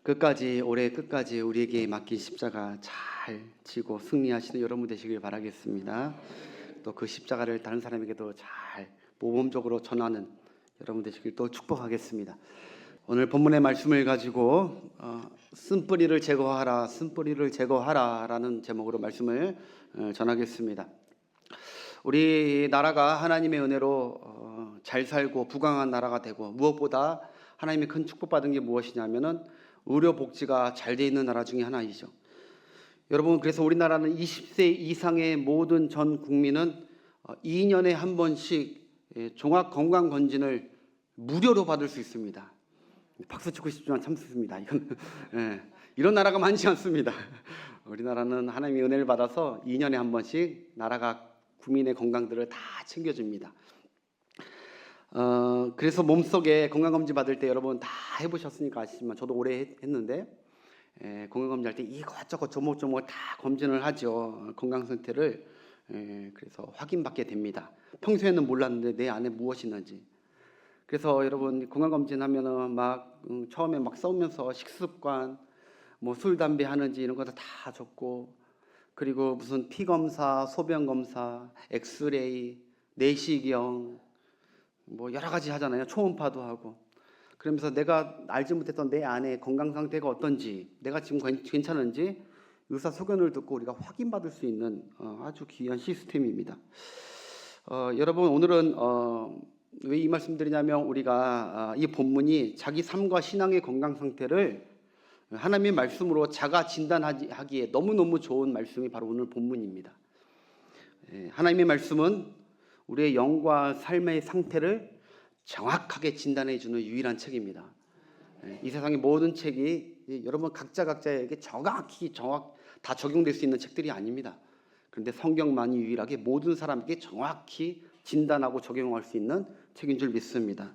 올해 끝까지 우리에게 맡긴 십자가 잘 지고 승리하시는 여러분 되시길 바라겠습니다. 또 그 십자가를 다른 사람에게도 잘 모범적으로 전하는 여러분 되시길 또 축복하겠습니다. 오늘 본문의 말씀을 가지고 쓴뿌리를 제거하라, 쓴뿌리를 제거하라 라는 제목으로 말씀을 전하겠습니다. 우리 나라가 하나님의 은혜로 잘 살고 부강한 나라가 되고, 무엇보다 하나님의 큰 축복받은 게 무엇이냐면은 의료복지가 잘 돼 있는 나라 중에 하나이죠. 여러분, 그래서 우리나라는 20세 이상의 모든 전 국민은 2년에 한 번씩 종합건강검진을 무료로 받을 수 있습니다. 박수 치고 싶지만 참습니다. 이런 나라가 많지 않습니다. 우리나라는 하나님의 은혜를 받아서 2년에 한 번씩 나라가 국민의 건강들을 다 챙겨줍니다. 그래서 몸속에 건강검진 받을 때 여러분 다 해보셨으니까 아시지만 저도 오래 했는데, 건강검진 할 때 이것저것 조목조목 다 검진을 하죠. 건강 상태를. 그래서 확인받게 됩니다. 평소에는 몰랐는데 내 안에 무엇이 있는지. 그래서 여러분 건강검진 하면은 처음에 써오면서 식습관, 뭐 술, 담배 하는지 이런 거 다 적고, 그리고 무슨 피검사, 소변검사, 엑스레이, 내시경, 뭐 여러 가지 하잖아요. 초음파도 하고. 그러면서 내가 알지 못했던 내 안에 건강 상태가 어떤지, 내가 지금 괜찮은지 의사소견을 듣고 우리가 확인받을 수 있는 아주 귀한 시스템입니다. 여러분, 오늘은 왜 이 말씀 드리냐면, 우리가 이 본문이 자기 삶과 신앙의 건강 상태를 하나님의 말씀으로 자가 진단하기에 너무너무 좋은 말씀이 바로 오늘 본문입니다. 하나님의 말씀은 우리의 영과 삶의 상태를 정확하게 진단해 주는 유일한 책입니다. 이 세상의 모든 책이 여러분 각자에게 정확히 다 적용될 수 있는 책들이 아닙니다. 그런데 성경만이 유일하게 모든 사람에게 정확히 진단하고 적용할 수 있는 책인 줄 믿습니다.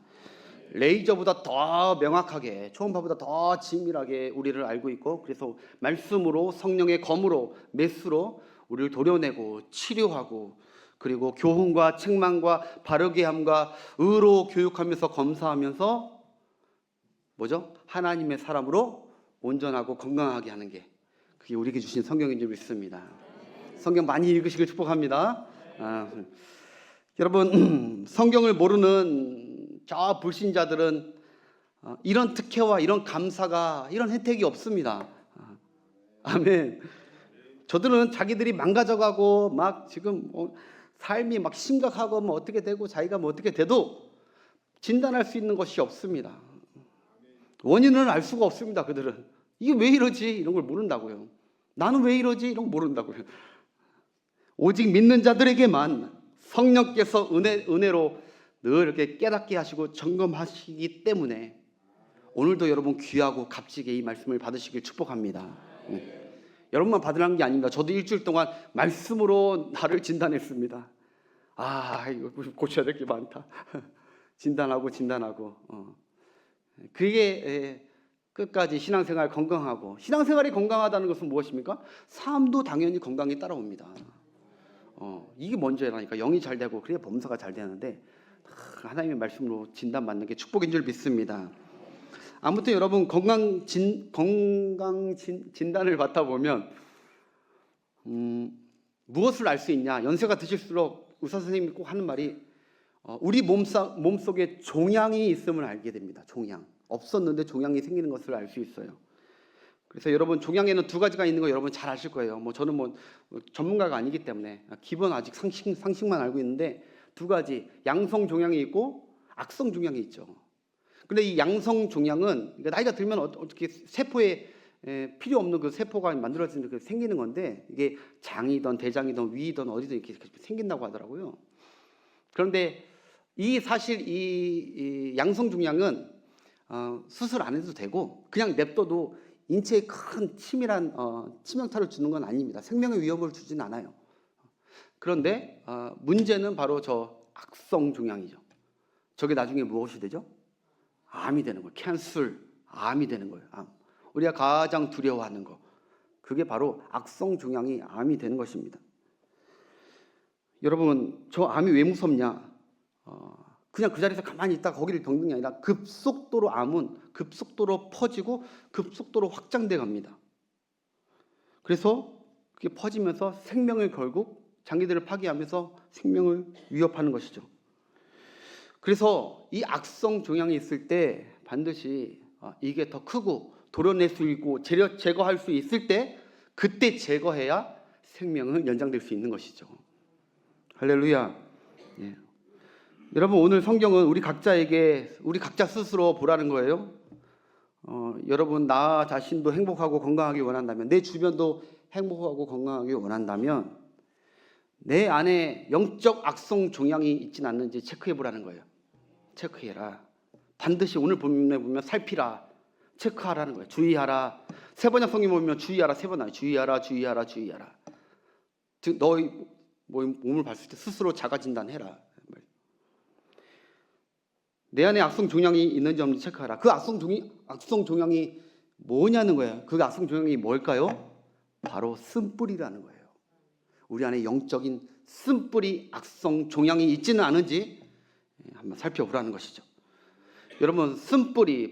레이저보다 더 명확하게, 초음파보다 더 친밀하게 우리를 알고 있고, 그래서 말씀으로, 성령의 검으로, 메스로 우리를 도려내고 치료하고, 그리고 교훈과 책망과 바르게 함과 의로 교육하면서 검사하면서 하나님의 사람으로 온전하고 건강하게 하는 게, 그게 우리에게 주신 성경인 줄 믿습니다. 성경 많이 읽으시길 축복합니다. 여러분, 성경을 모르는 저 불신자들은 이런 특혜와 이런 감사가, 이런 혜택이 없습니다. 아멘. 저들은 자기들이 망가져가고 지금 삶이 심각하고 어떻게 되고 자기가 어떻게 돼도 진단할 수 있는 것이 없습니다. 원인을 알 수가 없습니다. 그들은 이게 왜 이러지 이런 걸 모른다고요. 나는 왜 이러지 이런 걸 모른다고요. 오직 믿는 자들에게만 성령께서 은혜로 늘 이렇게 깨닫게 하시고 점검하시기 때문에 오늘도 여러분 귀하고 값지게 이 말씀을 받으시길 축복합니다. 여러분만 받으라는 게 아닙니다. 저도 일주일 동안 말씀으로 나를 진단했습니다. 이거 고쳐야 될 게 많다. 진단하고 그게 끝까지 신앙생활 건강하고, 신앙생활이 건강하다는 것은 무엇입니까? 삶도 당연히 건강이 따라옵니다. 이게 먼저라니까. 영이 잘 되고 그래야 범사가 잘 되는데, 하나님의 말씀으로 진단받는 게 축복인 줄 믿습니다. 아무튼 여러분, 건강 진단을 받다 보면 무엇을 알 수 있냐? 연세가 드실수록 의사 선생님이 꼭 하는 말이 우리 몸속에 종양이 있음을 알게 됩니다. 종양. 없었는데 종양이 생기는 것을 알 수 있어요. 그래서 여러분, 종양에는 두 가지가 있는 거 여러분 잘 아실 거예요. 저는 전문가가 아니기 때문에 기본 아직 상식만 알고 있는데, 두 가지, 양성 종양이 있고 악성 종양이 있죠. 근데 이 양성 종양은 나이가 들면 어떻게 세포에 필요 없는 그 세포가 만들어지는 생기는 건데, 이게 장이든 대장이든 위든 어디든 이렇게 생긴다고 하더라고요. 그런데 사실 이 양성 종양은 수술 안 해도 되고 그냥 냅둬도 인체에 큰 치밀한 치명타를 주는 건 아닙니다. 생명의 위협을 주진 않아요. 그런데 문제는 바로 저 악성 종양이죠. 저게 나중에 무엇이 되죠? 암이 되는 거예요. 캔슬, 암이 되는 거예요. 암. 우리가 가장 두려워하는 거, 그게 바로 악성 종양이 암이 되는 것입니다. 여러분, 저 암이 왜 무섭냐? 그냥 그 자리에서 가만히 있다가 거기를 겪는 게 아니라 급속도로 암은 급속도로 퍼지고 급속도로 확장돼 갑니다. 그래서 그게 퍼지면서 생명을 결국 장기들을 파괴하면서 생명을 위협하는 것이죠. 그래서 이 악성 종양이 있을 때 반드시 이게 더 크고 도려낼 수 있고 제거할 수 있을 때 그때 제거해야 생명은 연장될 수 있는 것이죠. 할렐루야. 예. 여러분, 오늘 성경은 우리 각자 스스로 보라는 거예요. 여러분, 나 자신도 행복하고 건강하기 원한다면, 내 주변도 행복하고 건강하기 원한다면 내 안에 영적 악성 종양이 있지는 않는지 체크해 보라는 거예요. 체크해라. 반드시 오늘 본문에 보면 살피라. 체크하라는 거예요. 주의하라. 세 번역 성경 보면 주의하라. 세 번 나와요. 주의하라. 주의하라. 주의하라. 즉 너의 몸을 봤을 때 스스로 자가 진단해라. 내 안에 악성 종양이 있는지 없는지 체크하라. 그 악성 종양이 뭐냐는 거예요. 그 악성 종양이 뭘까요? 바로 쓴뿌리라는 거예요. 우리 안에 영적인 쓴뿌리 악성 종양이 있지는 않은지 한번 살펴보라는 것이죠. 여러분,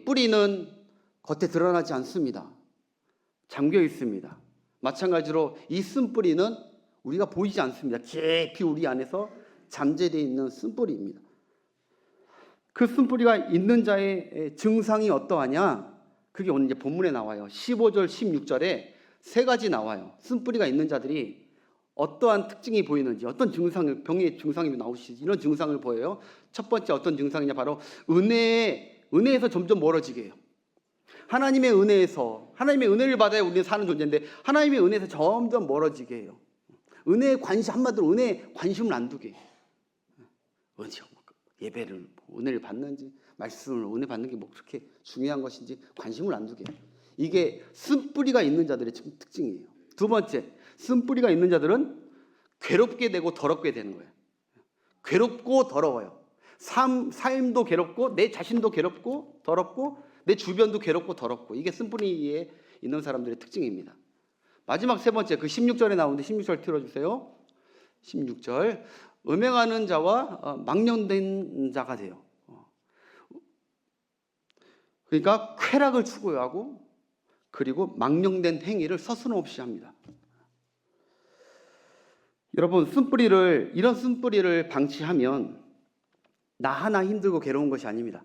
뿌리는 겉에 드러나지 않습니다. 잠겨 있습니다. 마찬가지로 이 쓴뿌리는 우리가 보이지 않습니다. 깊이 우리 안에서 잠재되어 있는 쓴뿌리입니다. 그 쓴뿌리가 있는 자의 증상이 어떠하냐? 그게 오늘 이제 본문에 나와요. 15절, 16절에 세 가지 나와요. 쓴뿌리가 있는 자들이 어떠한 특징이 보이는지, 어떤 증상을, 병의 증상이 나오시지, 이런 증상을 보여요. 첫 번째 어떤 증상이냐? 바로 은혜에서 점점 멀어지게 해요. 하나님의 은혜를 받아야 우리는 사는 존재인데 하나님의 은혜에서 점점 멀어지게 해요. 한마디로 은혜에 관심을 안 두게 해요. 예배를 은혜를 받는지, 말씀을 은혜 받는 게 뭐 그렇게 중요한 것인지 관심을 안 두게 해요. 이게 쓴뿌리가 있는 자들의 특징이에요. 두 번째, 쓴뿌리가 있는 자들은 괴롭게 되고 더럽게 되는 거예요. 괴롭고 더러워요. 삶도 괴롭고, 내 자신도 괴롭고 더럽고, 내 주변도 괴롭고 더럽고, 이게 쓴뿌리에 있는 사람들의 특징입니다. 마지막 세 번째, 그 16절에 나오는데 16절 틀어주세요. 16절, 음행하는 자와 망령된 자가 돼요. 그러니까 쾌락을 추구하고 그리고 망령된 행위를 서슴없이 합니다. 여러분, 이런 쓴뿌리를 방치하면 나 하나 힘들고 괴로운 것이 아닙니다.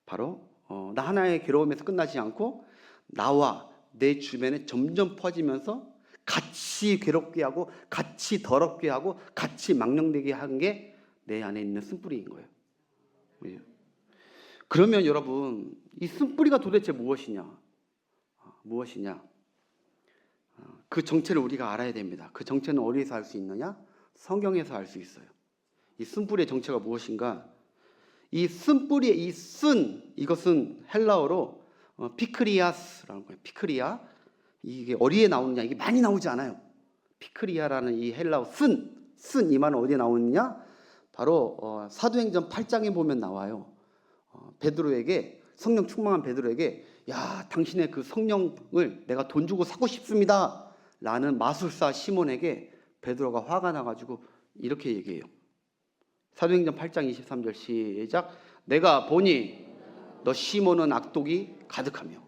바로 나 하나의 괴로움에서 끝나지 않고 나와 내 주변에 점점 퍼지면서 같이 괴롭게 하고 같이 더럽게 하고 같이 망령되게 하는 게 내 안에 있는 쓴뿌리인 거예요. 그러면 여러분, 이 쓴뿌리가 도대체 무엇이냐? 그 정체를 우리가 알아야 됩니다. 그 정체는 어디에서 알 수 있느냐? 성경에서 알 수 있어요. 이 쓴뿌리의 정체가 무엇인가? 이 쓴뿌리의 이것은 헬라어로 피크리아스라는 거예요. 피크리아. 이게 어디에 나오느냐? 이게 많이 나오지 않아요. 피크리아라는 이 헬라어 이 말은 어디에 나오느냐? 바로 사도행전 8장에 보면 나와요. 베드로에게, 성령 충만한 베드로에게, 야, 당신의 그 성령을 내가 돈 주고 사고 싶습니다 라는 마술사 시몬에게 베드로가 화가 나가지고 이렇게 얘기해요. 사도행전 8장 23절 시작. 내가 보니 너 시몬은 악독이 가득하며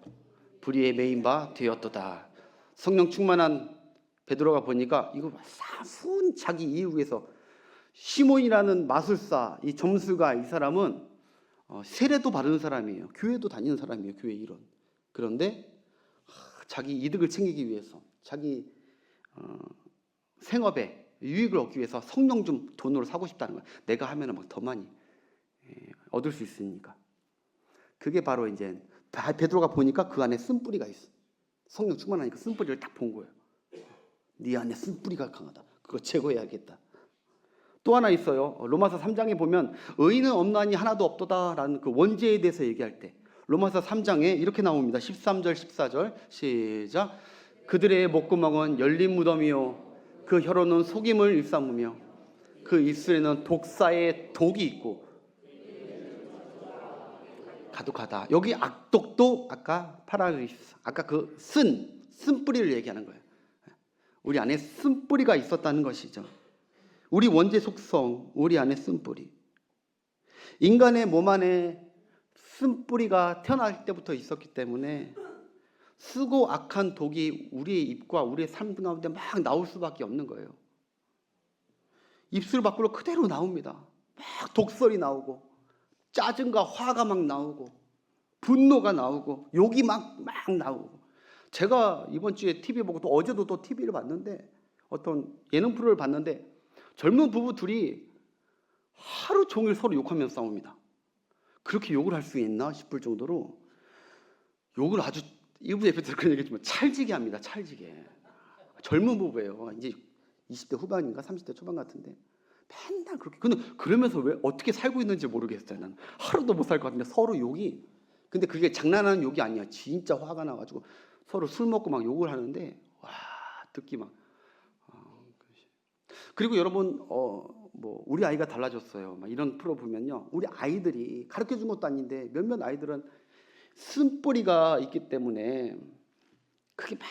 불의에 매인 바 되었도다. 성령 충만한 베드로가 보니까 이거 사소한 자기 이익을 위해서, 시몬이라는 마술사, 이 점술가, 이 사람은 세례도 받은 사람이에요. 교회도 다니는 사람이에요. 교회 일원. 그런데 자기 이득을 챙기기 위해서, 자기 생업에 유익을 얻기 위해서 성령 좀 돈으로 사고 싶다는 거예요. 내가 하면은 막 더 많이 얻을 수 있으니까. 그게 바로 이제 베드로가 보니까 그 안에 쓴뿌리가 있어. 성령 충만하니까 쓴뿌리를 딱 본 거예요. 네 안에 쓴뿌리가 강하다. 그거 제거해야겠다. 또 하나 있어요. 로마서 3장에 보면 의인은 없나니 하나도 없도다라는 그 원죄에 대해서 얘기할 때 로마서 3장에 이렇게 나옵니다. 13절 14절 시작. 그들의 목구멍은 열린 무덤이요 그 혀로는 속임을 일삼으며 그 입술에는 독사의 독이 있고 가득하다. 여기 악독도 아까 파라리스, 아까 그 쓴뿌리를 얘기하는 거예요. 우리 안에 쓴뿌리가 있었다는 것이죠. 우리 원죄 속성, 우리 안에 쓴뿌리. 인간의 몸 안에 쓴뿌리가 태어날 때부터 있었기 때문에 쓰고 악한 독이 우리의 입과 우리의 삶 가운데 막 나올 수밖에 없는 거예요. 입술 밖으로 그대로 나옵니다. 막 독설이 나오고 짜증과 화가 막 나오고 분노가 나오고 욕이 막 나오고. 제가 이번 주에 TV 보고 또 어제도 또 TV를 봤는데 어떤 예능 프로를 봤는데 젊은 부부 둘이 하루 종일 서로 욕하면서 싸웁니다. 그렇게 욕을 할 수 있나 싶을 정도로 욕을 아주 일부 에피소드 그런 얘기했지만 찰지게 합니다. 찰지게. 젊은 부부예요. 이제 20대 후반인가 30대 초반 같은데 맨날 그렇게. 근데 그러면서 왜 어떻게 살고 있는지 모르겠어요. 나는 하루도 못 살 것 같은데 서로 욕이. 근데 그게 장난하는 욕이 아니야. 진짜 화가 나가지고 서로 술 먹고 막 욕을 하는데 와 듣기 막. 그리고 여러분 뭐 우리 아이가 달라졌어요. 막 이런 프로 보면요. 우리 아이들이 가르쳐 준 것도 아닌데 몇몇 아이들은 쓴뿌리가 있기 때문에 그게 막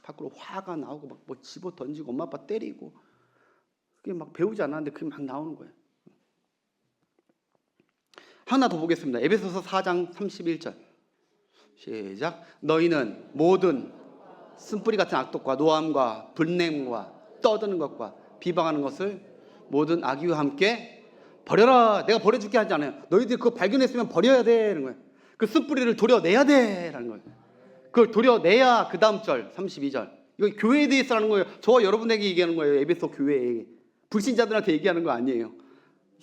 밖으로 화가 나오고 막 뭐 집어 던지고 엄마 아빠 때리고 그게 막 배우지 않았는데 그게 막 나오는 거예요. 하나 더 보겠습니다. 에베소서 4장 31절 시작. 너희는 모든 쓴뿌리 같은 악독과 노함과 불냄과 떠드는 것과 비방하는 것을 모든 악의와 함께 버려라. 내가 버려줄게 하지 않아요. 너희들이 그거 발견했으면 버려야 돼 이런 거예요. 그 쓴뿌리를 도려내야 돼 라는 거예요. 그걸 도려내야 그 다음 절 32절 이거 교회에 대해서 하는 거예요. 저와 여러분에게 얘기하는 거예요. 에베소 교회에. 불신자들한테 얘기하는 거 아니에요.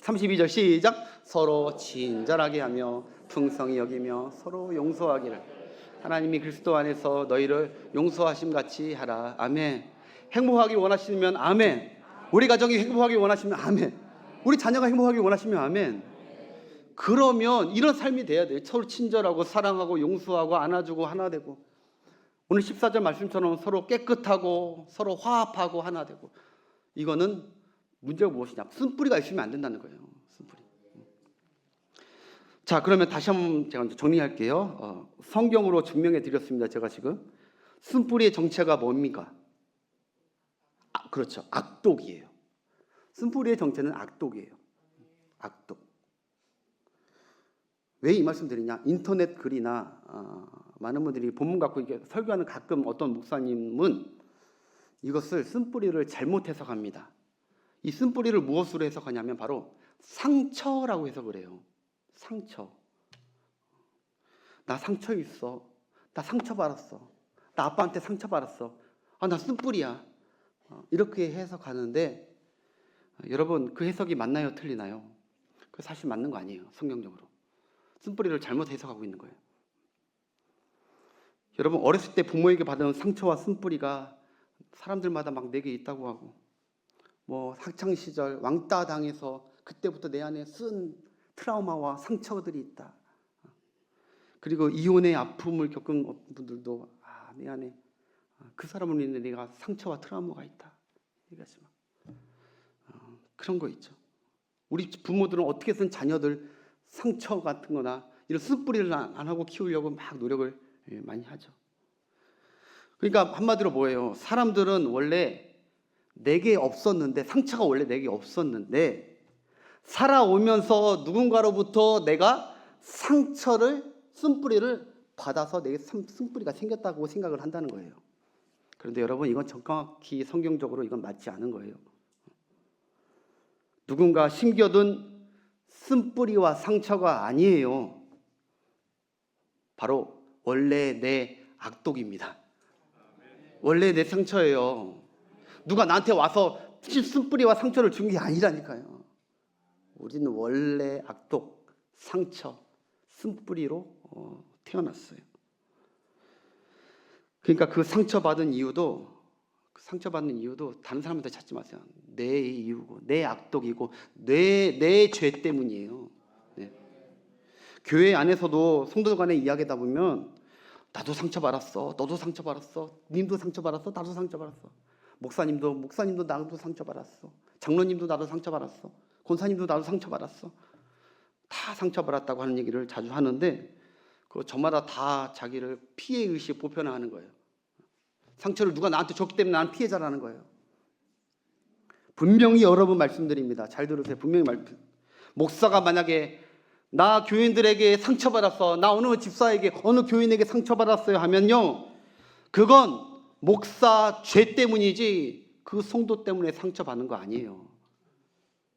32절 시작. 서로 친절하게 하며 풍성히 여기며 서로 용서하기를 하나님이 그리스도 안에서 너희를 용서하심 같이 하라. 아멘. 행복하기 원하시면 아멘. 우리 가정이 행복하기 원하시면 아멘. 우리 자녀가 행복하기 원하시면 아멘. 그러면 이런 삶이 돼야 돼요. 서로 친절하고 사랑하고 용서하고 안아주고 하나 되고 오늘 14절 말씀처럼 서로 깨끗하고 서로 화합하고 하나 되고. 이거는 문제가 무엇이냐? 쓴뿌리가 있으면 안 된다는 거예요. 쓴뿌리. 자, 그러면 다시 한번 제가 정리할게요. 성경으로 증명해 드렸습니다. 제가 지금 쓴뿌리의 정체가 뭡니까? 그렇죠. 악독이에요. 쓴뿌리의 정체는 악독이에요. 악독. 왜 이 말씀 드리냐? 인터넷 글이나 많은 분들이 본문 갖고 이렇게 설교하는 가끔 어떤 목사님은 이것을 쓴뿌리를 잘못 해석합니다. 이 쓴뿌리를 무엇으로 해석하냐면 바로 상처라고 해석을 해요. 상처. 나 상처 있어. 나 상처받았어. 나 아빠한테 상처받았어. 나 쓴뿌리야. 이렇게 해석하는데 여러분 그 해석이 맞나요? 틀리나요? 그 사실 맞는 거 아니에요. 성경적으로. 쓴뿌리를 잘못 해석하고 있는 거예요. 여러분 어렸을 때 부모에게 받은 상처와 쓴뿌리가 사람들마다 막 내게 있다고 하고 뭐 학창시절 왕따 당해서 그때부터 내 안에 쓴 트라우마와 상처들이 있다. 그리고 이혼의 아픔을 겪은 분들도 내 안에 그 사람을 인해 내가 상처와 트라우마가 있다. 얘기하지만 그런 거 있죠. 우리 부모들은 어떻게든 자녀들 상처 같은 거나 이런 쓴뿌리를 안 하고 키우려고 막 노력을 많이 하죠. 그러니까 한마디로 뭐예요? 사람들은 원래 내게 없었는데 상처가 원래 내게 없었는데 살아오면서 누군가로부터 내가 상처를 쓴뿌리를 받아서 내게 쓴뿌리가 생겼다고 생각을 한다는 거예요. 그런데 여러분 이건 정확히 성경적으로 이건 맞지 않은 거예요. 누군가 심겨둔 쓴뿌리와 상처가 아니에요. 바로 원래 내 악독입니다. 원래 내 상처예요. 누가 나한테 와서 쓴뿌리와 상처를 준 게 아니라니까요. 우리는 원래 악독, 상처, 쓴뿌리로 태어났어요. 그러니까 그 상처받은 이유도 다른 사람한테 찾지 마세요. 내 이유고 내 악독이고 내 죄 때문이에요. 네. 교회 안에서도 성도들 간의 이야기다 보면 나도 상처받았어. 너도 상처받았어. 님도 상처받았어. 나도 상처받았어. 목사님도 나도 상처받았어. 장로님도 나도 상처받았어. 권사님도 나도 상처받았어. 다 상처받았다고 하는 얘기를 자주 하는데 그 저마다 다 자기를 피해의식 보편화하는 거예요. 상처를 누가 나한테 줬기 때문에 나는 피해자라는 거예요. 분명히 여러 번 말씀드립니다. 잘 들으세요. 분명히 목사가 만약에 나 교인들에게 상처받았어, 나 어느 집사에게 어느 교인에게 상처받았어요 하면요, 그건 목사 죄 때문이지 그 성도 때문에 상처받는 거 아니에요.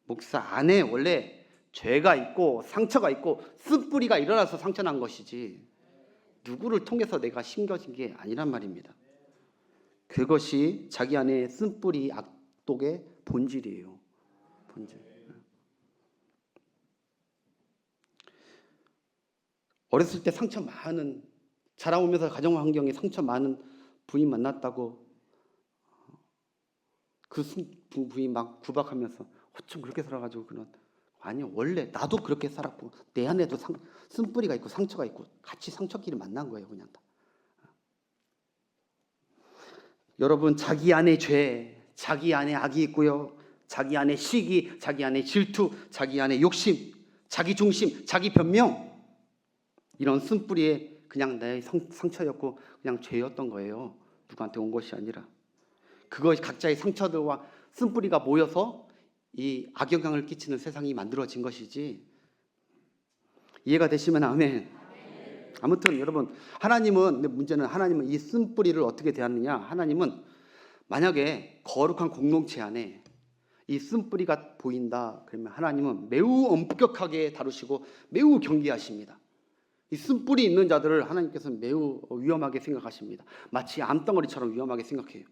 목사 안에 원래 죄가 있고 상처가 있고 쓴뿌리가 일어나서 상처난 것이지 누구를 통해서 내가 심겨진 게 아니란 말입니다. 그것이 자기 안에 쓴뿌리 악독의 본질이에요. 본질. 어렸을 때 상처 많은, 자라오면서 가정 환경에 상처 많은 부인 만났다고 그 부인 막 구박하면서 어쩜 그렇게 살아가지고 그런, 아니요, 원래 나도 그렇게 살았고 내 안에도 쓴뿌리가 있고 상처가 있고 같이 상처끼리 만난 거예요. 그냥 다. 여러분, 자기 안에 죄, 자기 안에 악이 있고요, 자기 안에 시기, 자기 안에 질투, 자기 안에 욕심, 자기 중심, 자기 변명, 이런 쓴뿌리에 그냥 내 상처였고 그냥 죄였던 거예요. 누구한테 온 것이 아니라. 그것이 각자의 상처들과 쓴뿌리가 모여서 이 악영향을 끼치는 세상이 만들어진 것이지. 이해가 되시면 아멘. 아무튼 여러분, 하나님은, 근데 문제는 하나님은 이 쓴뿌리를 어떻게 대하느냐. 하나님은 만약에 거룩한 공동체 안에 이 쓴뿌리가 보인다 그러면 하나님은 매우 엄격하게 다루시고 매우 경계하십니다. 이 쓴뿌리 있는 자들을 하나님께서는 매우 위험하게 생각하십니다. 마치 암덩어리처럼 위험하게 생각해요.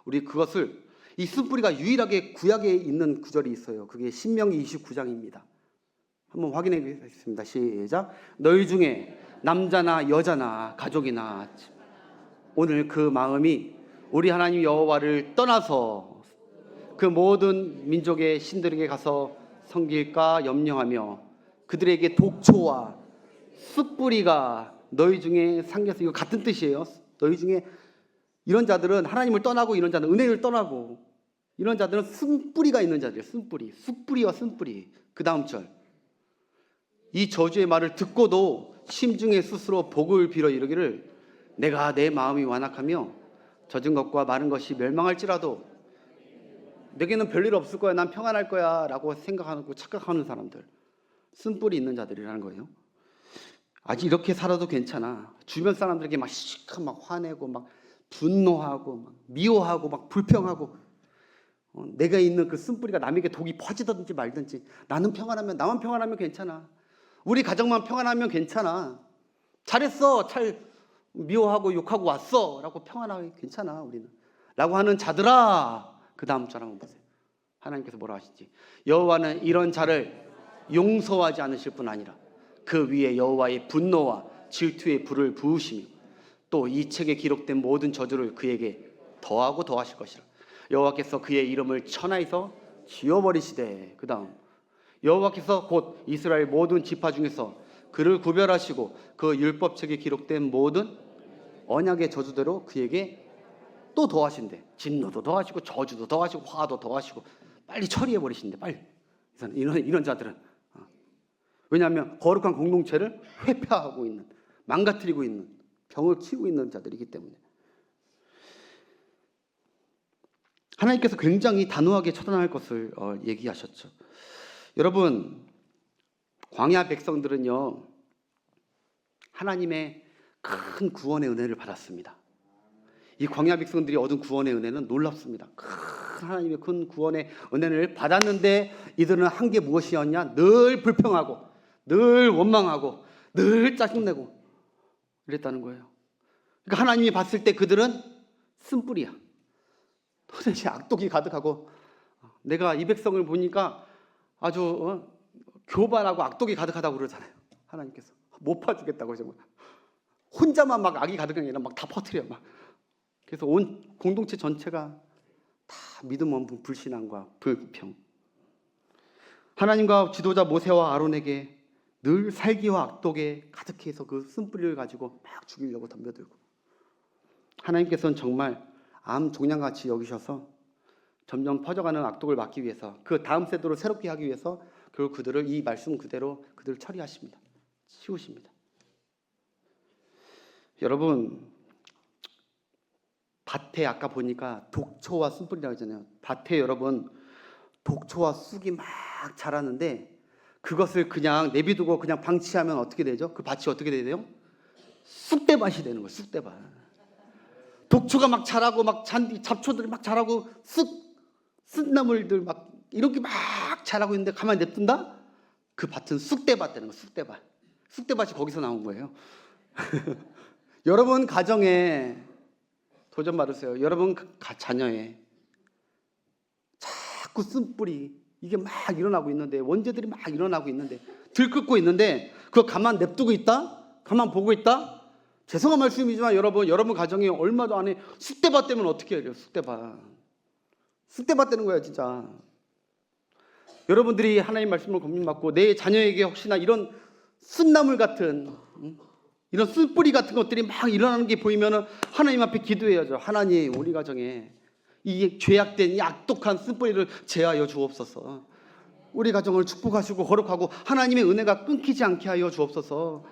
우리 그것을, 이 쓴뿌리가 유일하게 구약에 있는 구절이 있어요. 그게 신명기 29장입니다. 한번 확인해 보겠습니다. 시작. 너희 중에 남자나 여자나 가족이나 오늘 그 마음이 우리 하나님 여호와를 떠나서 그 모든 민족의 신들에게 가서 섬길까 염려하며 그들에게 독초와 숯뿌리가 너희 중에 생겨서, 이거 같은 뜻이에요. 너희 중에 이런 자들은 하나님을 떠나고, 이런 자들은 은혜를 떠나고, 이런 자들은 쓴뿌리가 있는 자들이에요. 쓴뿌리, 숯뿌리와 쓴뿌리. 그 다음 절, 이 저주의 말을 듣고도 심중에 스스로 복을 빌어 이르기를 내가 내 마음이 완악하며 젖은 것과 마른 것이 멸망할지라도 내게는 별일 없을 거야, 난 평안할 거야 라고 생각하고 착각하는 사람들, 쓴뿌리 있는 자들이라는 거예요. 아직 이렇게 살아도 괜찮아. 주변 사람들에게 막 시커 막 화내고 막 분노하고 막 미워하고 막 불평하고, 내가 있는 그 쓴뿌리가 남에게 독이 퍼지든지 말든지 나는 평안하면, 나만 평안하면 괜찮아. 우리 가정만 평안하면 괜찮아. 잘했어, 잘 미워하고 욕하고 왔어 라고 평안하게 괜찮아 우리는 라고 하는 자들아, 그 다음 절 한번 보세요. 하나님께서 뭐라 하시지? 여호와는 이런 자를 용서하지 않으실 뿐 아니라 그 위에 여호와의 분노와 질투의 불을 부으시며 또 이 책에 기록된 모든 저주를 그에게 더하고 더하실 것이라. 여호와께서 그의 이름을 천하에서 지워버리시되, 그 다음 여호와께서 곧 이스라엘 모든 지파 중에서 그를 구별하시고 그 율법책에 기록된 모든 언약의 저주대로 그에게 또 더하신대. 진노도 더하시고 저주도 더하시고 화도 더하시고 빨리 처리해버리신대. 빨리. 이런 자들은, 왜냐하면 거룩한 공동체를 회피하고 있는, 망가뜨리고 있는, 병을 키우고 있는 자들이기 때문에. 하나님께서 굉장히 단호하게 처단할 것을 얘기하셨죠. 여러분, 광야 백성들은요, 하나님의 큰 구원의 은혜를 받았습니다. 이 광야 백성들이 얻은 구원의 은혜는 놀랍습니다. 큰 하나님의 큰 구원의 은혜를 받았는데 이들은 한 게 무엇이었냐? 늘 불평하고 늘 원망하고 늘 짜증내고 이랬다는 거예요. 그러니까 하나님이 봤을 때 그들은 쓴뿌리야. 도대체 악독이 가득하고, 내가 이 백성을 보니까 아주 교만하고 악독이 가득하다고 그러잖아요. 하나님께서 못 봐주겠다고 정말 혼자만 막 악이 가득한 게 아니라 막 다 퍼뜨려 막. 그래서 온 공동체 전체가 다 믿음 없는 불신앙과 불평. 하나님과 지도자 모세와 아론에게 늘 살기와 악독에 가득해서 그 쓴뿌리를 가지고 막 죽이려고 덤벼들고, 하나님께서는 정말 암 종양같이 여기셔서 점점 퍼져가는 악독을 막기 위해서, 그 다음 세대로 새롭게 하기 위해서 결국 그들을, 이 말씀 그대로 그들을 처리하십니다. 치우십니다. 여러분, 밭에 아까 보니까 독초와 쓴뿌리라고 하잖아요. 밭에 여러분 독초와 쑥이 막 자라는데 그것을 그냥 내비두고 그냥 방치하면 어떻게 되죠? 그 밭이 어떻게 돼요? 쑥대밭이 되는 거예요. 쑥대밭. 독초가 막 자라고 막 잡초들이 막 자라고 쓴나물들 막 이렇게 막 자라고 있는데 가만히 냅둔다? 그 밭은 쑥대밭 되는 거예요. 쑥대밭. 쑥대밭이 거기서 나온 거예요. 여러분 가정에 도전 받으세요. 여러분 자녀에 자꾸 쓴뿌리 이게 막 일어나고 있는데, 원죄들이 막 일어나고 있는데, 들끓고 있는데 그거 가만 냅두고 있다? 가만 보고 있다? 죄송한 말씀이지만 여러분 가정에 얼마도 안에 쑥대밭 되면 어떻게 해요? 쑥대밭 되는 거예요 진짜. 여러분들이 하나님 말씀을 고민받고 내 자녀에게 혹시나 이런 쓴나물 같은 이런 쓴뿌리 같은 것들이 막 일어나는 게 보이면 하나님 앞에 기도해야죠. 하나님, 우리 가정에 이 죄악된 이 악독한 쓴뿌리를 제하여 주옵소서. 우리 가정을 축복하시고 거룩하고 하나님의 은혜가 끊기지 않게 하여 주옵소서.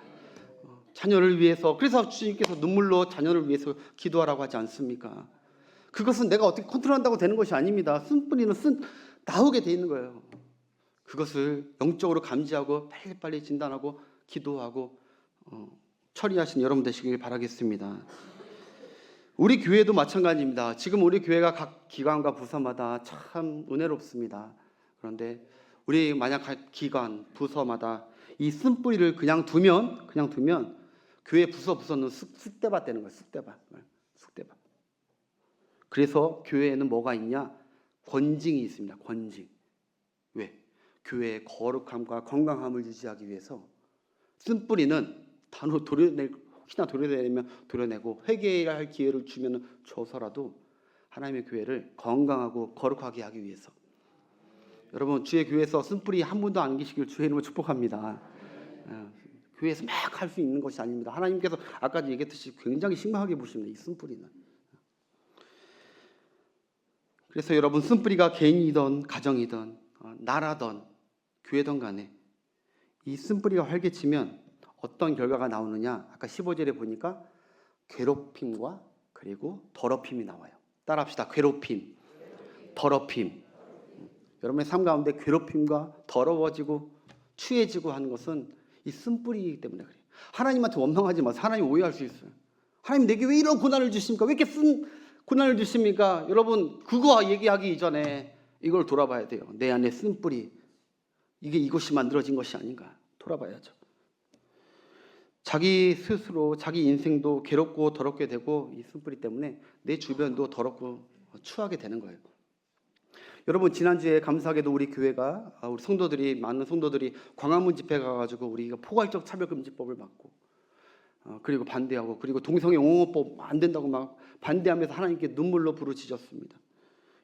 자녀를 위해서, 그래서 주님께서 눈물로 자녀를 위해서 기도하라고 하지 않습니까? 그것은 내가 어떻게 컨트롤한다고 되는 것이 아닙니다. 쓴뿌리는 나오게 돼 있는 거예요. 그것을 영적으로 감지하고 빨리빨리 진단하고 기도하고 처리하신 여러분 되시길 바라겠습니다. 우리 교회도 마찬가지입니다. 지금 우리 교회가 각 기관과 부서마다 참 은혜롭습니다. 그런데 우리 만약 각 기관, 부서마다 이 쓴뿌리를 그냥 두면 교회 부서는 쑥대밭 되는 거예요. 쑥대밭. 그래서 교회에는 뭐가 있냐? 권징이 있습니다. 권징. 왜? 교회의 거룩함과 건강함을 유지하기 위해서 쓴뿌리는 혹시나 도려내면 도려내고 회개해야 할 기회를 주면 줘서라도 하나님의 교회를 건강하고 거룩하게 하기 위해서. 여러분 주의 교회에서 쓴뿌리 한 분도 안 계시길 주의 이름으로 축복합니다. 교회에서 막 할 수 있는 것이 아닙니다. 하나님께서 아까도 얘기했듯이 굉장히 심각하게 보십니다. 이 쓴뿌리는. 그래서 여러분 쓴뿌리가 개인이든 가정이든 나라든 교회든 간에 이 쓴뿌리가 활개치면 어떤 결과가 나오느냐? 아까 15절에 보니까 괴롭힘과 그리고 더럽힘이 나와요. 따라합시다. 괴롭힘, 더럽힘. 여러분의 삶 가운데 괴롭힘과 더러워지고 추해지고 하는 것은 이 쓴뿌리이기 때문에 그래요. 하나님한테 원망하지 마세요. 하나님 오해할 수 있어요. 하나님 내게 왜 이런 고난을 주십니까? 왜 이렇게 쓴 고난을 주십니까? 여러분 그거 얘기하기 이전에 이걸 돌아봐야 돼요. 내 안에 쓴뿌리, 이것이 만들어진 것이 아닌가 돌아봐야죠. 자기 스스로 자기 인생도 괴롭고 더럽게 되고 이 쓴뿌리 때문에 내 주변도 더럽고 추하게 되는 거예요. 여러분 지난주에 감사하게도 우리 교회가 많은 성도들이 광화문 집회 가가지고 우리가 포괄적 차별금지법을 막고 그리고 반대하고 그리고 동성애 옹호법 안 된다고 막 반대하면서 하나님께 눈물로 부르짖었습니다.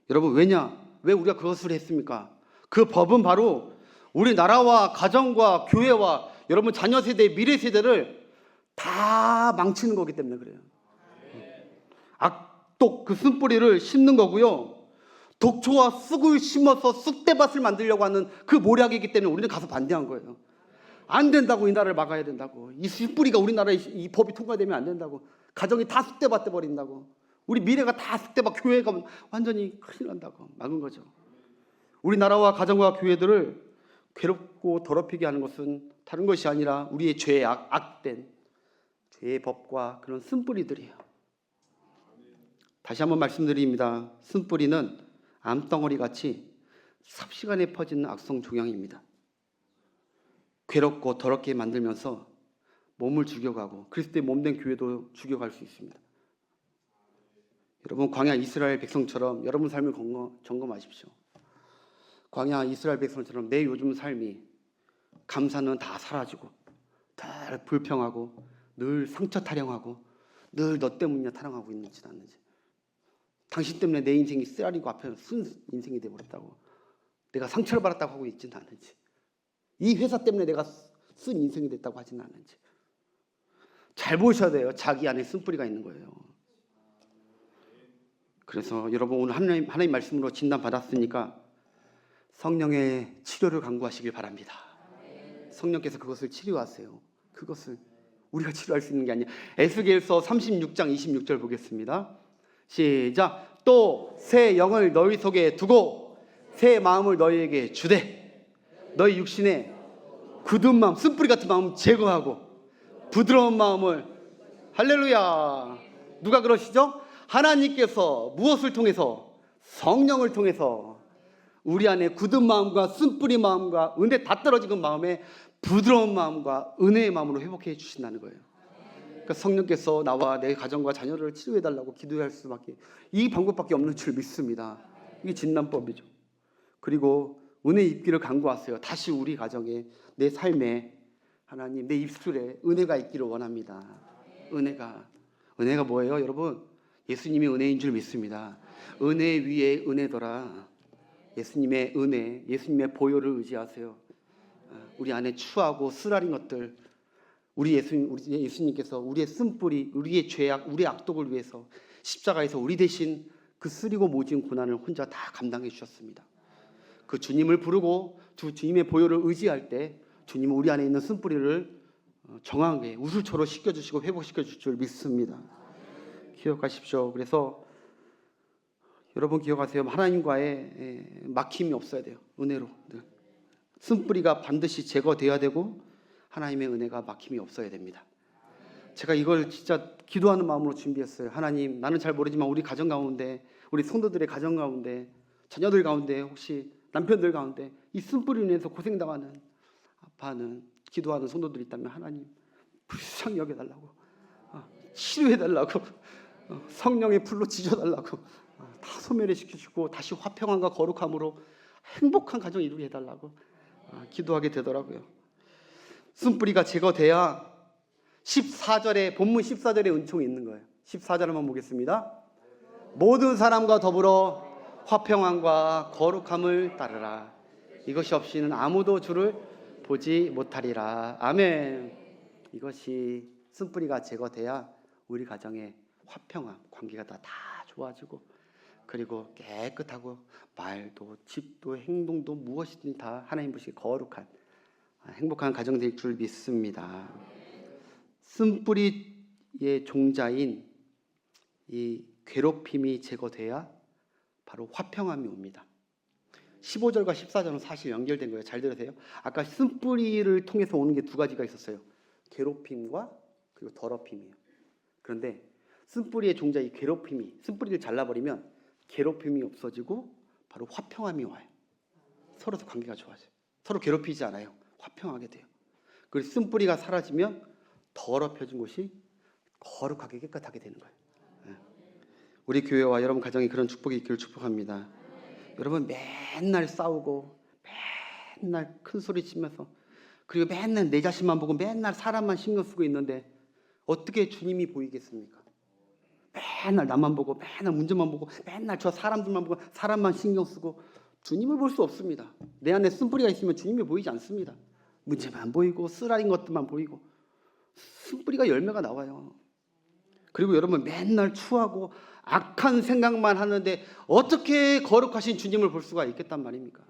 여러분 왜 우리가 그것을 했습니까? 그 법은 바로 우리나라와 가정과 교회와 여러분 자녀 세대, 미래 세대를 다 망치는 거기 때문에 그래요. 악독 그 쓴뿌리를 심는 거고요. 독초와 쑥을 심어서 쑥대밭을 만들려고 하는 그 모략이기 때문에 우리는 가서 반대한 거예요. 안 된다고, 이 나라를 막아야 된다고. 이 쑥뿌리가 우리나라에 이 법이 통과되면 안 된다고. 가정이 다 쑥대밭 돼버린다고. 우리 미래가 다 쑥대밭, 교회가 완전히 큰일 난다고 막은 거죠. 우리나라와 가정과 교회들을 괴롭고 더럽히게 하는 것은 다른 것이 아니라 우리의 악된 죄의 법과 그런 쓴뿌리들이에요. 다시 한번 말씀드립니다. 쓴뿌리는 암덩어리 같이 삽시간에 퍼지는 악성 종양입니다. 괴롭고 더럽게 만들면서 몸을 죽여가고 그리스도의 몸된 교회도 죽여갈 수 있습니다. 여러분 광야 이스라엘 백성처럼 여러분 삶을 점검하십시오. 광야 이스라엘 백성처럼 내 요즘 삶이 감사는 다 사라지고 다 불평하고 늘 상처 타령하고 늘 너 때문이냐 타령하고 있는지 않는지, 당신 때문에 내 인생이 쓰라리고 앞에 쓴 인생이 되어버렸다고 내가 상처를 받았다고 하고 있지는 않는지, 이 회사 때문에 내가 쓴 인생이 됐다고 하지는 않는지 잘 보셔야 돼요. 자기 안에 쓴뿌리가 있는 거예요. 그래서 여러분 오늘 하나님 말씀으로 진단받았으니까 성령의 치료를 간구하시길 바랍니다. 성령께서 그것을 치료하세요. 그것을 우리가 치료할 수 있는 게 아니야. 에스겔서 36장 26절 보겠습니다. 시작. 또 새 영을 너희 속에 두고 새 마음을 너희에게 주되 너희 육신에 굳은 마음, 쓴뿌리 같은 마음 제거하고 부드러운 마음을, 할렐루야. 누가 그러시죠? 하나님께서 무엇을 통해서? 성령을 통해서 우리 안에 굳은 마음과 쓴뿌리 마음과 은혜 다 떨어진 마음에 부드러운 마음과 은혜의 마음으로 회복해 주신다는 거예요. 그러니까 성령께서 나와 내 가정과 자녀를 치료해 달라고 기도할 수밖에, 이 방법밖에 없는 줄 믿습니다. 이게 진단법이죠. 그리고 은혜 입기를 간구하세요. 다시 우리 가정에, 내 삶에, 하나님 내 입술에 은혜가 있기를 원합니다. 은혜가 뭐예요, 여러분? 예수님이 은혜인 줄 믿습니다. 은혜 위에 은혜더라. 예수님의 은혜, 예수님의 보혈을 의지하세요. 우리 안에 추하고 쓰라린 것들, 우리 예수님께서 우리의 쓴뿌리, 우리의 죄악, 우리의 악독을 위해서 십자가에서 우리 대신 그 쓰리고 모진 고난을 혼자 다 감당해 주셨습니다. 그 주님을 부르고 주님의 보혈을 의지할 때 주님은 우리 안에 있는 쓴뿌리를 정확하게 우슬초로 씻겨주시고 회복시켜 줄 줄 믿습니다. 기억하십시오. 그래서 여러분 기억하세요. 하나님과의 막힘이 없어야 돼요. 은혜로 쓴뿌리가 반드시 제거돼야 되고 하나님의 은혜가 막힘이 없어야 됩니다. 제가 이걸 진짜 기도하는 마음으로 준비했어요. 하나님, 나는 잘 모르지만 우리 가정 가운데, 우리 성도들의 가정 가운데, 자녀들 가운데, 혹시 남편들 가운데 이 쓴뿌리로 인해서 고생당하는, 아파하는, 기도하는 성도들이 있다면 하나님 불쌍히 여겨달라고, 치료해달라고, 성령의 불로 지져달라고, 다 소멸시켜주고 다시 화평함과 거룩함으로 행복한 가정 이루게 해달라고 기도하게 되더라고요. 쓴뿌리가 제거돼야 14절에, 본문 14절에 은총이 있는 거예요. 14절 한번 보겠습니다. 모든 사람과 더불어 화평함과 거룩함을 따르라. 이것이 없이는 아무도 주를 보지 못하리라. 아멘. 이것이 쓴뿌리가 제거돼야 우리 가정의 화평함, 관계가 다 좋아지고, 그리고 깨끗하고 말도 집도 행동도 무엇이든 다 하나님 보시기에 거룩한 행복한 가정 될 줄 믿습니다. 쓴뿌리의 종자인 이 괴롭힘이 제거돼야 바로 화평함이 옵니다. 15절과 14절은 사실 연결된 거예요. 잘 들으세요. 아까 쓴뿌리를 통해서 오는 게 두 가지가 있었어요. 괴롭힘과 그리고 더럽힘이에요. 그런데 쓴뿌리의 종자 이 괴롭힘이, 쓴뿌리를 잘라버리면 괴롭힘이 없어지고 바로 화평함이 와요. 서로 관계가 좋아져요. 서로 괴롭히지 않아요. 화평하게 돼요. 그리고 쓴뿌리가 사라지면 더럽혀진 곳이 거룩하게 깨끗하게 되는 거예요. 우리 교회와 여러분 가정에 그런 축복이 있기를 축복합니다. 여러분 맨날 싸우고 맨날 큰 소리 치면서, 그리고 맨날 내 자신만 보고 맨날 사람만 신경 쓰고 있는데 어떻게 주님이 보이겠습니까? 맨날 나만 보고, 맨날 문제만 보고, 맨날 저 사람들만 보고, 사람만 신경 쓰고 주님을 볼 수 없습니다. 내 안에 쓴뿌리가 있으면 주님이 보이지 않습니다. 문제만 보이고 쓰라린 것들만 보이고 쓴뿌리가 열매가 나와요. 그리고 여러분 맨날 추하고 악한 생각만 하는데 어떻게 거룩하신 주님을 볼 수가 있겠단 말입니까?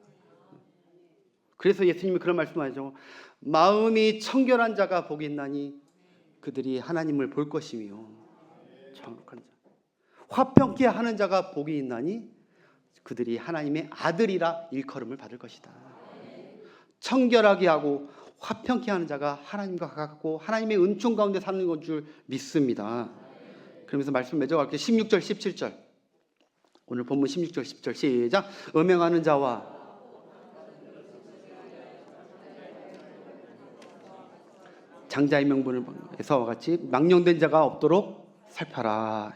그래서 예수님이 그런 말씀하죠. 마음이 청결한 자가 복이 있나니 그들이 하나님을 볼 것이며, 정확한 자, 화평케 하는 자가 복이 있나니 그들이 하나님의 아들이라 일컬음을 받을 것이다. 청결하게 하고 화평케 하는 자가 하나님과 가깝고 하나님의 은총 가운데 사는 것 줄 믿습니다. 그러면서 말씀 맺어갈게요. 16절 17절, 오늘 본문 16절 10절 시작. 음행하는 자와 장자의 명분에서와 같이 망령된 자가 없도록 살펴라.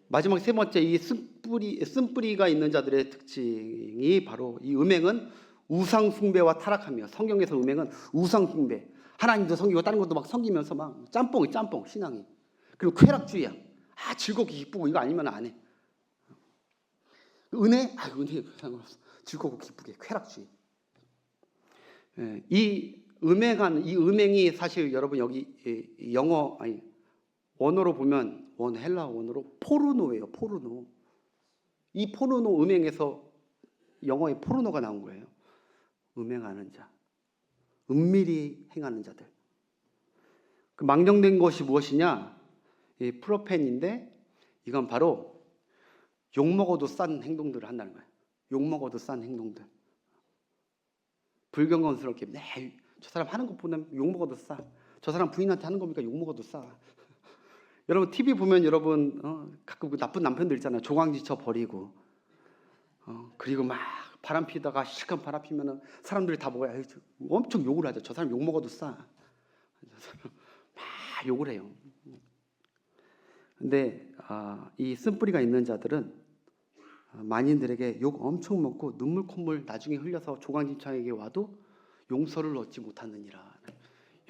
마지막 세 번째, 이 쓴뿌리가 있는 자들의 특징이 바로 이 음행은 우상 숭배와 타락하며, 성경에서 음행은 우상 숭배, 하나님도 섬기고 다른 것도 막 섬기면서 막 짬뽕 신앙이, 그리고 쾌락주의야. 즐겁고 기쁘고 이거 아니면 안 해. 은혜, 은혜 상관없어. 즐겁고 기쁘게 쾌락주의. 이 음행이 사실 여러분 여기 원어로 보면, 헬라어 원어로 포르노예요. 포르노. 이 포르노, 음행에서 영어에 포르노가 나온 거예요. 음행하는 자, 은밀히 행하는 자들. 그 망령된 것이 무엇이냐? 이 프로펜인데, 이건 바로 욕먹어도 싼 행동들을 한다는 거예요. 욕먹어도 싼 행동들. 불경건스럽게 저 사람 하는 거 보면 욕먹어도 싸. 저 사람 부인한테 하는 겁니까? 욕먹어도 싸. 여러분 TV 보면 여러분 가끔 그 나쁜 남편들 있잖아요. 조강지쳐 버리고 그리고 막 바람 피다가 실컷 바람 피면은 사람들이 다 뭐야 엄청 욕을 하죠. 저 사람 욕 먹어도 싸. 저 사람 막 욕을 해요. 근데 이 쓴뿌리가 있는 자들은 만인들에게 욕 엄청 먹고 눈물 콧물 나중에 흘려서 조강지창에게 와도 용서를 얻지 못하느니라.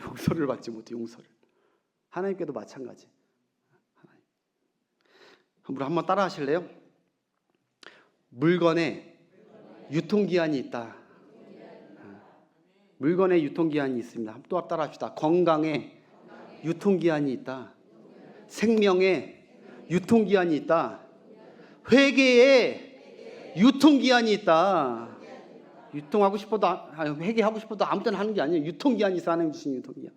용서를 받지 못해. 용서를. 하나님께도 마찬가지. 우리 한번 따라 하실래요? 물건에 유통기한이 있다. 물건에 유통기한이 있습니다. 또 따라 합시다. 건강에 유통기한이 있다. 생명에 유통기한이 있다. 회개에 유통기한이 있다. 유통하고 싶어도 회개하고 싶어도 아무 때나 하는 게 아니에요. 유통기한이 있어. 하나님 주신 유통기한.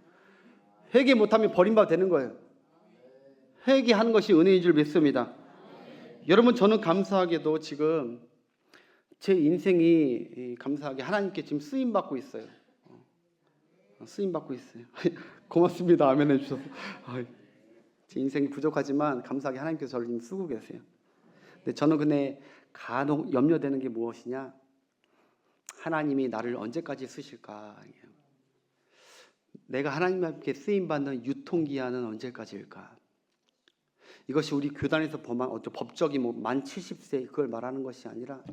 회개 못하면 버림받아 되는 거예요. 회개하는 것이 은혜인 줄 믿습니다. 여러분 저는 감사하게도 지금 제 인생이 감사하게 하나님께 지금 쓰임 받고 있어요. 쓰임 받고 있어요. 고맙습니다. 아멘 해주셔서. 제 인생이 부족하지만 감사하게 하나님께서 저를 지금 쓰고 계세요. 근데 저는 간혹 염려되는 게 무엇이냐? 하나님이 나를 언제까지 쓰실까? 내가 하나님께 쓰임 받는 유통기한은 언제까지일까? 이것이 우리 교단에서 범한 법적이 만 70세 그걸 말하는 것이 아니라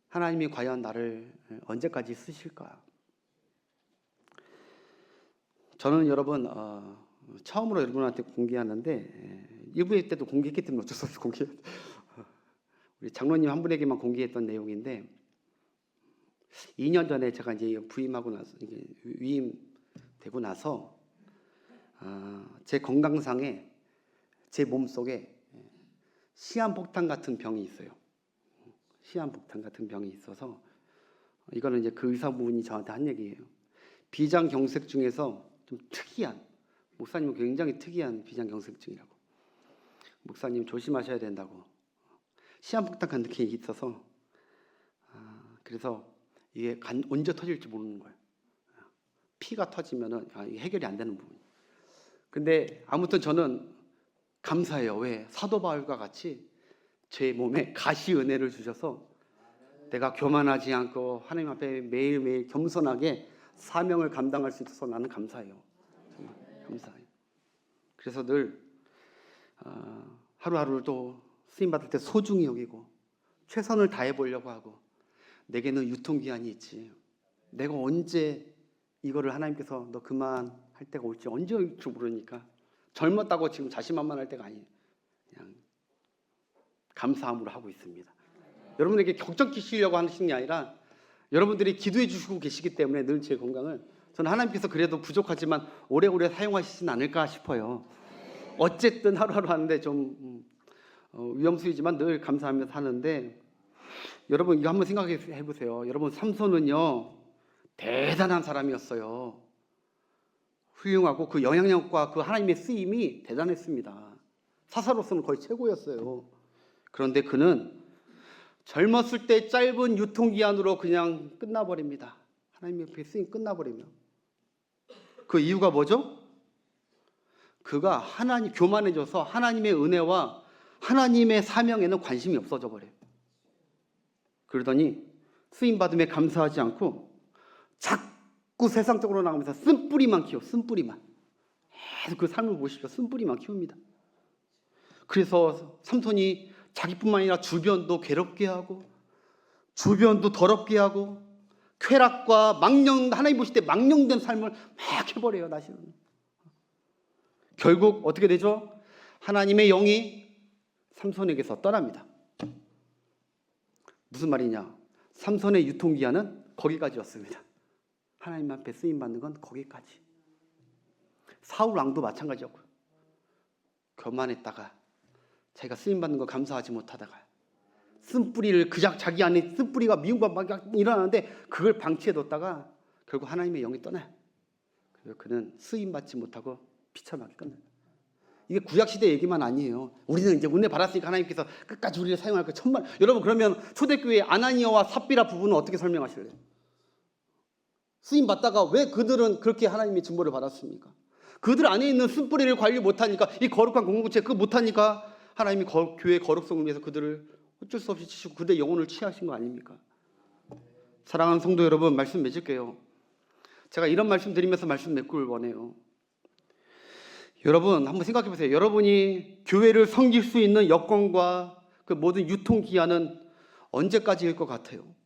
하나님이 과연 나를 언제까지 쓰실까? 저는 여러분 처음으로 여러분한테 공개하는데 일부의 때도 공개했기 때문에 어쩔 수 없이 공개. 우리 장로님 한 분에게만 공개했던 내용인데 2년 전에 제가 이제 부임하고 나서 이제 위임되고 나서 제 건강상에 제 몸속에 시한폭탄 같은 병이 있어요. 시한폭탄 같은 병이 있어서 이거는 이제 그 의사분이 저한테 한 얘기예요. 비장경색 중에서 좀 특이한 목사님은 굉장히 특이한 비장경색증이라고. 목사님 조심하셔야 된다고. 시한폭탄 같은 게 있어서 그래서 이게 언제 터질지 모르는 거예요. 피가 터지면은 이게 해결이 안 되는 부분. 근데 아무튼 저는 감사해요. 왜? 사도 바울과 같이 제 몸에 가시 은혜를 주셔서 내가 교만하지 않고 하나님 앞에 매일매일 겸손하게 사명을 감당할 수 있어서 나는 감사해요. 정말 감사해요. 그래서 늘 하루하루를 또 쓰임 받을 때 소중히 여기고 최선을 다해 보려고 하고 내게는 유통기한이 있지. 내가 언제 이거를 하나님께서 너 그만할 때가 올지 언제 올지 모르니까 젊었다고 지금 자신만만할 때가 아니에요. 그냥 감사함으로 하고 있습니다. 여러분에게 격정 끼치려고 하시는 게 아니라 여러분들이 기도해 주시고 계시기 때문에 늘 제 건강을 저는 하나님께서 그래도 부족하지만 오래오래 사용하시진 않을까 싶어요. 어쨌든 하루하루 하는데 좀 위험수이지만 늘 감사하면서 하는데 여러분 이거 한번 생각해 보세요. 여러분 삼손은요 대단한 사람이었어요. 훌륭하고 그 영향력과 그 하나님의 쓰임이 대단했습니다. 사사로서는 거의 최고였어요. 그런데 그는 젊었을 때 짧은 유통기한으로 그냥 끝나버립니다. 하나님의 옆에 쓰임 끝나버리면. 그 이유가 뭐죠? 그가 교만해져서 하나님의 은혜와 하나님의 사명에는 관심이 없어져 버려요. 그러더니 쓰임받음에 감사하지 않고 자꾸 세상적으로 나가면서 쓴뿌리만 키워. 쓴뿌리만. 계속 그 삶을 보십시오. 쓴뿌리만 키웁니다. 그래서 삼손이 자기뿐만 아니라 주변도 괴롭게 하고 주변도 더럽게 하고 쾌락과 하나님 보실 때 망령된 삶을 막 해버려요. 나시는. 결국 어떻게 되죠? 하나님의 영이 삼손에게서 떠납니다. 무슨 말이냐? 삼손의 유통기한은 거기까지였습니다. 하나님 앞에 쓰임받는 건 거기까지. 사울 왕도 마찬가지였고요. 교만했다가 자기가 쓰임받는 거 감사하지 못하다가 쓴뿌리를 자기 안에 쓴뿌리가 미움과 막 일어나는데 그걸 방치해뒀다가 결국 하나님의 영이 떠나요. 그래서 그는 쓰임받지 못하고 비참하게 끝나요. 이게 구약시대 얘기만 아니에요. 우리는 이제 은혜 받았으니까 하나님께서 끝까지 우리를 사용할 거 천만. 여러분 그러면 초대교회 아나니아와 삽비라 부부는 어떻게 설명하실래요? 쓰임 받다가 왜 그들은 그렇게 하나님의 증거를 받았습니까? 그들 안에 있는 쓴뿌리를 관리 못하니까, 이 거룩한 공동체 그거 못하니까 하나님이 교회의 거룩성을 위해서 그들을 어쩔 수 없이 치시고 그들의 영혼을 취하신 거 아닙니까? 사랑하는 성도 여러분, 말씀 맺을게요. 제가 이런 말씀 드리면서 말씀 맺길 원해요. 여러분 한번 생각해 보세요. 여러분이 교회를 섬길 수 있는 여건과 그 모든 유통기한은 언제까지일 것 같아요?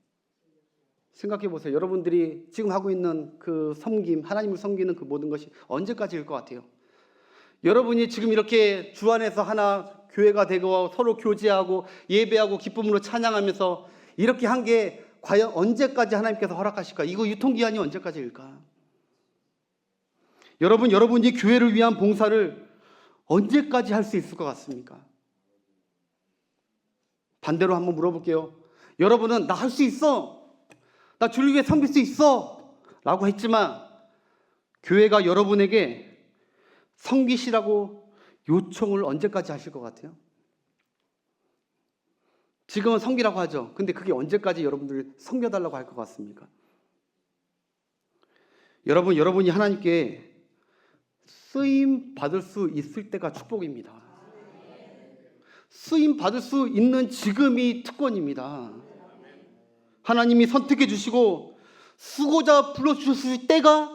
생각해 보세요. 여러분들이 지금 하고 있는 그 섬김, 하나님을 섬기는 그 모든 것이 언제까지일 것 같아요? 여러분이 지금 이렇게 주 안에서 하나 교회가 되고 서로 교제하고 예배하고 기쁨으로 찬양하면서 이렇게 한 게 과연 언제까지 하나님께서 허락하실까? 이거 유통기한이 언제까지일까? 여러분이 교회를 위한 봉사를 언제까지 할 수 있을 것 같습니까? 반대로 한번 물어볼게요. 여러분은 나 할 수 있어, 나 주를 위해 섬길 수 있어 라고 했지만 교회가 여러분에게 섬기시라고 요청을 언제까지 하실 것 같아요? 지금은 섬기라고 하죠. 근데 그게 언제까지 여러분들 섬겨달라고 할 것 같습니까? 여러분이 하나님께 쓰임 받을 수 있을 때가 축복입니다. 쓰임 받을 수 있는 지금이 특권입니다. 하나님이 선택해 주시고 수고자 불러주셨을 때가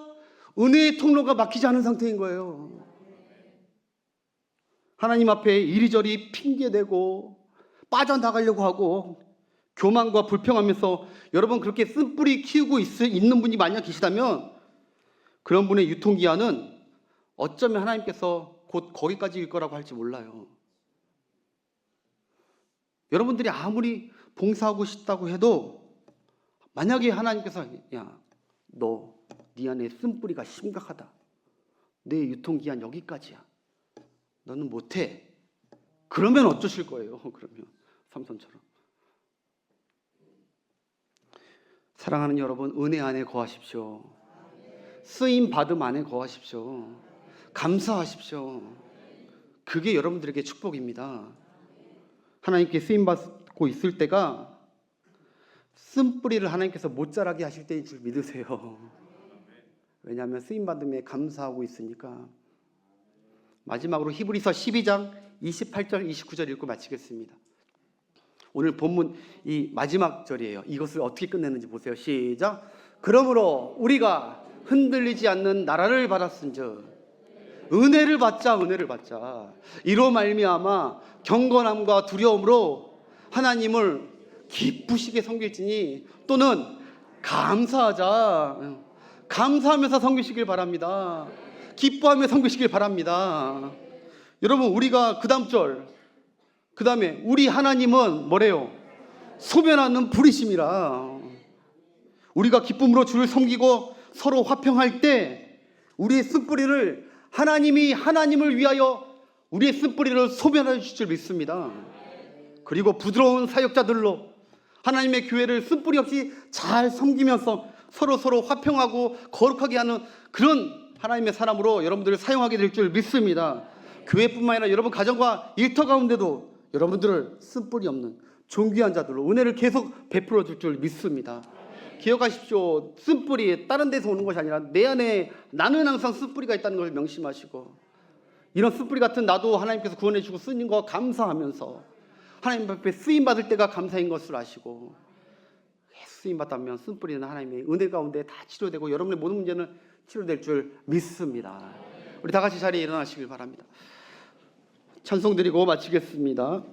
은혜의 통로가 막히지 않은 상태인 거예요. 하나님 앞에 이리저리 핑계대고 빠져나가려고 하고 교만과 불평하면서 여러분 그렇게 쓴뿌리 키우고 있는 분이 만약 계시다면 그런 분의 유통기한은 어쩌면 하나님께서 곧 거기까지일 거라고 할지 몰라요. 여러분들이 아무리 봉사하고 싶다고 해도 만약에 하나님께서 야, 너 네 안에 쓴뿌리가 심각하다, 내 유통기한 여기까지야, 너는 못해, 그러면 어쩌실 거예요? 그러면 삼손처럼. 사랑하는 여러분, 은혜 안에 거하십시오. 쓰임 받음 안에 거하십시오. 감사하십시오. 그게 여러분들에게 축복입니다. 하나님께 쓰임 받고 있을 때가 쓴뿌리를 하나님께서 못 자라게 하실 때인 줄 믿으세요. 왜냐하면 쓰임 받음에 감사하고 있으니까. 마지막으로 히브리서 12장 28절 29절 읽고 마치겠습니다. 오늘 본문 이 마지막 절이에요. 이것을 어떻게 끝내는지 보세요. 시작. 그러므로 우리가 흔들리지 않는 나라를 받았은즉 은혜를 받자. 이로 말미암아 경건함과 두려움으로 하나님을 기쁘시게 섬길지니, 또는 감사하면서 섬기시길 바랍니다. 기뻐하며 섬기시길 바랍니다. 여러분, 우리가 그 다음 절, 그 다음에 우리 하나님은 뭐래요? 소변하는 불이심이라. 우리가 기쁨으로 주를 섬기고 서로 화평할 때 우리의 쓴뿌리를 하나님을 위하여 우리의 쓴뿌리를 소변해 주실 줄 믿습니다. 그리고 부드러운 사역자들로 하나님의 교회를 쓴뿌리 없이 잘 섬기면서 서로 화평하고 거룩하게 하는 그런 하나님의 사람으로 여러분들을 사용하게 될 줄 믿습니다. 교회뿐만 아니라 여러분 가정과 일터 가운데도 여러분들을 쓴뿌리 없는 존귀한 자들로 은혜를 계속 베풀어 줄 줄 믿습니다. 기억하십시오. 쓴뿌리 다른 데서 오는 것이 아니라 내 안에 나는 항상 쓴뿌리가 있다는 걸 명심하시고, 이런 쓴뿌리 같은 나도 하나님께서 구원해 주고 쓰는 거 감사하면서 하나님 앞에 쓰임 받을 때가 감사인 것을 아시고, 쓰임 받다면 쓴뿌리는 하나님의 은혜 가운데 다 치료되고 여러분의 모든 문제는 치료될 줄 믿습니다. 우리 다 같이 자리에 일어나시길 바랍니다. 찬송 드리고 마치겠습니다.